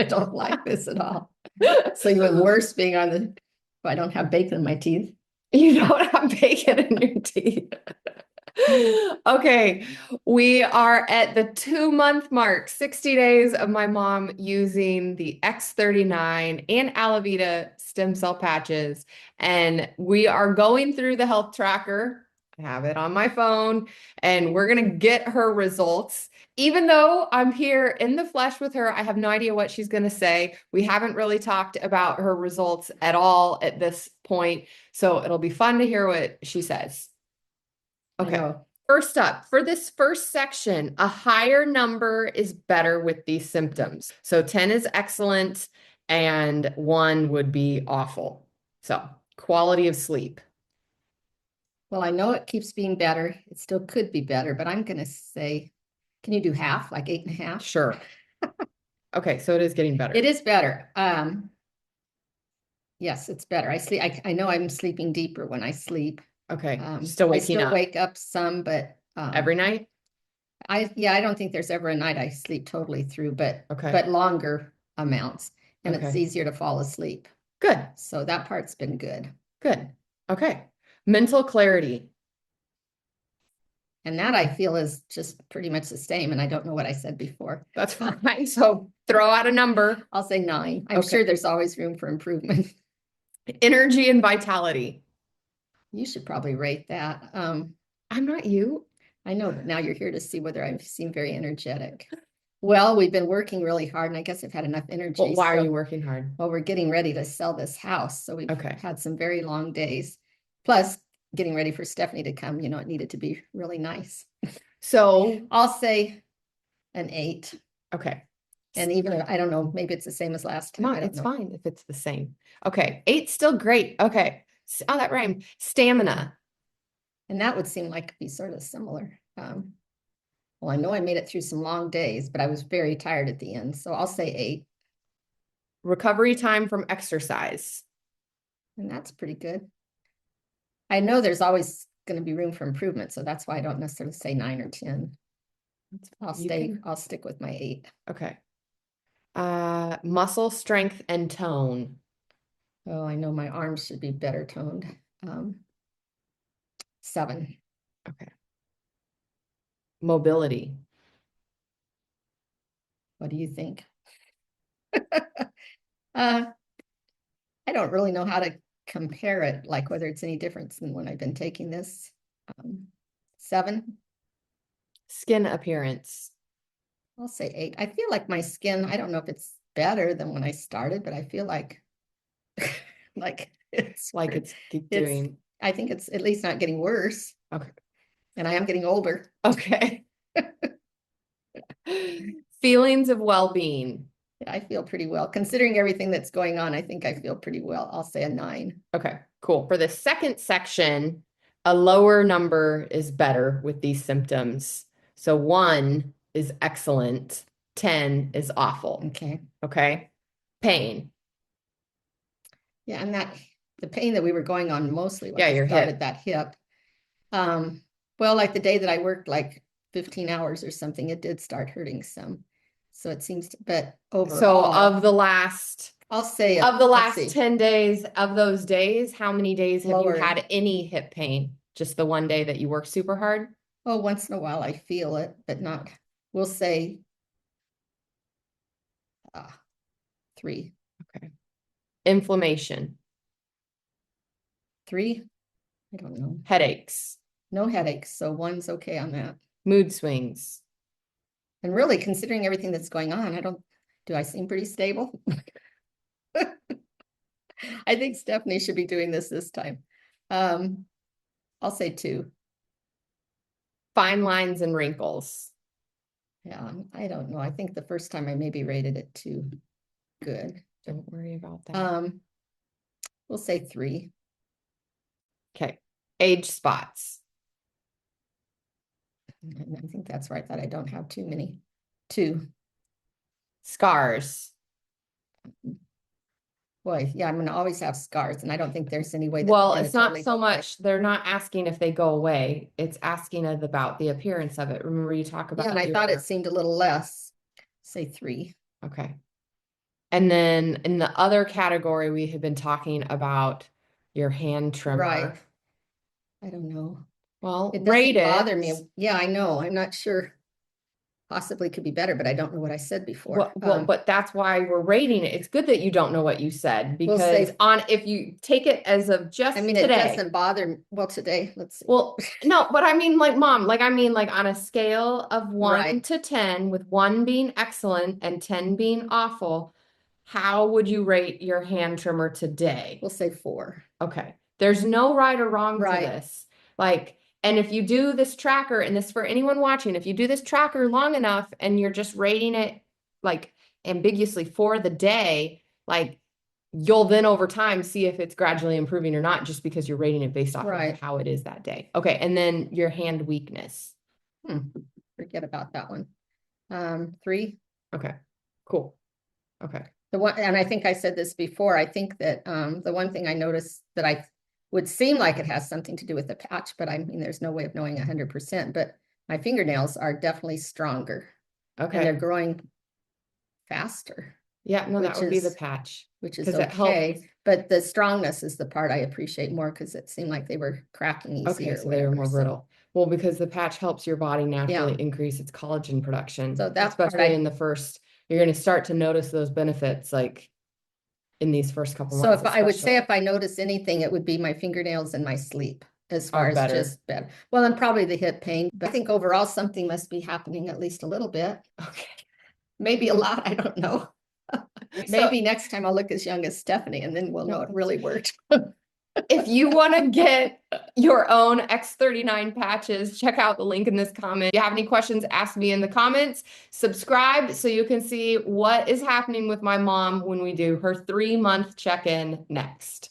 I don't like this at all. So even worse being on the, I don't have bacon in my teeth. You don't have bacon in your teeth. Okay, we are at the 2 month mark, 60 days of my mom using the X39 and Alavita stem cell patches. And we are going through the health tracker. I have it on my phone, and we're going to get her results. Even though I'm here in the flesh with her, I have no idea what she's going to say. We haven't really talked about her results at all at this point. So it'll be fun to hear what she says. I Okay. know. First up, for this first section, a higher number is better with these symptoms. So 10 is excellent and 1 would be awful. So quality of sleep. Well, I know it keeps being better. It still could be better, but I'm going to say, can you do half, like 8.5? Sure. Okay, so it is getting better. It is better. Yes, it's better. I sleep. I know I'm sleeping deeper when I sleep. Okay, still I waking still up wake up some, but every night? I don't think there's ever a night I sleep totally through, but Okay. longer amounts, and it's Okay. easier to fall asleep. Good. So that part's been good. Good. Okay. Mental clarity. And that I feel is just pretty much the same. And I don't know what I said before. That's fine. So throw out a number. I'll say 9. I'm Okay. sure there's always room for improvement. Energy and vitality. You should probably rate that. I'm not you. I know, but now you're here to see whether I seem very energetic. Well, we've been working really hard, and I guess I've had enough energy. Well, why are you working hard? Well, we're getting ready to sell this house, so we've Okay. had some very long days. Plus, getting ready for Stephanie to come, it needed to be really nice. So I'll say an 8. Okay. And even if, I don't know, maybe it's the same as last time. No, it's fine if it's the same. Okay. 8's still great. Okay. Oh, that rhymed. Stamina. And that would seem like it'd be sort of similar. Well, I know I made it through some long days, but I was very tired at the end. So I'll say 8. Recovery time from exercise. And that's pretty good. I know there's always going to be room for improvement. So that's why I don't necessarily say 9 or 10. I'll stick with my 8. Okay. Muscle strength and tone. Oh, I know my arms should be better toned. 7. Okay. Mobility. What do you think? I don't really know how to compare it, like whether it's any difference than when I've been taking this. 7. Skin appearance. I'll say 8. I feel like my skin, I don't know if it's better than when I started, but I feel like it's keep doing. I think it's at least not getting worse. Okay. And I am getting older. Okay. Feelings of well-being. I feel pretty well. Considering everything that's going on, I think I feel pretty well. I'll say a 9. Okay, cool. For the second section, a lower number is better with these symptoms. So 1 is excellent, 10 is awful. Okay. Okay. Pain. Yeah, and the pain that we were going on mostly when your started hip. that hip. Well, like the day that I worked like 15 hours or something, it did start hurting some. So it seems to, but overall. So of the last, I'll say of the last 10 days of those days, how many days have you had any hip pain? Just the one day that you work super hard? Oh, once in a while I feel it, but not, we'll say 3. Okay. Inflammation. 3? I don't know. Headaches. No headaches, so 1's okay on that. Mood swings. And really, considering everything that's going on, do I seem pretty stable? I think Stephanie should be doing this time. I'll say 2. Fine lines and wrinkles. Yeah, I don't know. I think the first time I maybe rated it 2. Good. Don't worry about that. We'll say 3. Okay. Age spots. And I think that's right, that I don't have too many. 2. Scars. Boy, yeah, I'm going to always have scars, and I don't think there's any way that. Well, it's not so much, they're not asking if they go away. It's asking about the appearance of it. Remember you talk about. Yeah, and I thought it seemed a little less. Say 3. Okay. And then in the other category, we have been talking about your hand trimmer. Right. I don't know. Well, It rate doesn't bother it. me. Yeah, I know. I'm not sure. Possibly could be better, but I don't know what I said before. But that's why we're rating it. It's good that you don't know what you said, We'll because say- if you take it as of just I mean, today. it doesn't bother me. Well, today, let's see. Well, no, but I mean, like, Mom, like, I mean, like, on a scale of 1 Right. to 10, with 1 being excellent and 10 being awful, how would you rate your hand trimmer today? We'll say 4. Okay. There's no right or wrong to Right. this. Like, and if you do this tracker, and this for anyone watching, if you do this tracker long enough and you're just rating it like ambiguously for the day, like, you'll then over time see if it's gradually improving or not, just because you're rating it based off Right. of how it is that day. Okay. And then your hand weakness. Forget about that one. 3. Okay. Cool. Okay. The one, and I think I said this before, I think that the one thing I noticed that I would seem like it has something to do with the patch, but I mean, there's no way of knowing 100%, but my fingernails are definitely stronger. And they're Okay. growing faster, Yeah, no, that which would be the is- patch. which is 'Cause it helps. okay. But the strongness is the part I appreciate more, because it seemed like they were cracking easier. Okay, or so they were whatever, more so- brittle. Well, because the patch helps your body naturally increase its collagen production. So that part especially in the first, you're going to start to notice those benefits like in these first couple So months. if I would say, especially. if I notice anything, it would be my fingernails and my sleep, as far Are as better. just bed. Well, and probably the hip pain, but I think overall something must be happening at least a little bit. Okay. Maybe a lot, I don't know. Maybe next time I'll look as young as Stephanie, and then we'll know it really worked. If you want to get your own X39 patches, check out the link in this comment. If you have any questions, ask me in the comments. Subscribe so you can see what is happening with my mom when we do her 3-month check-in next.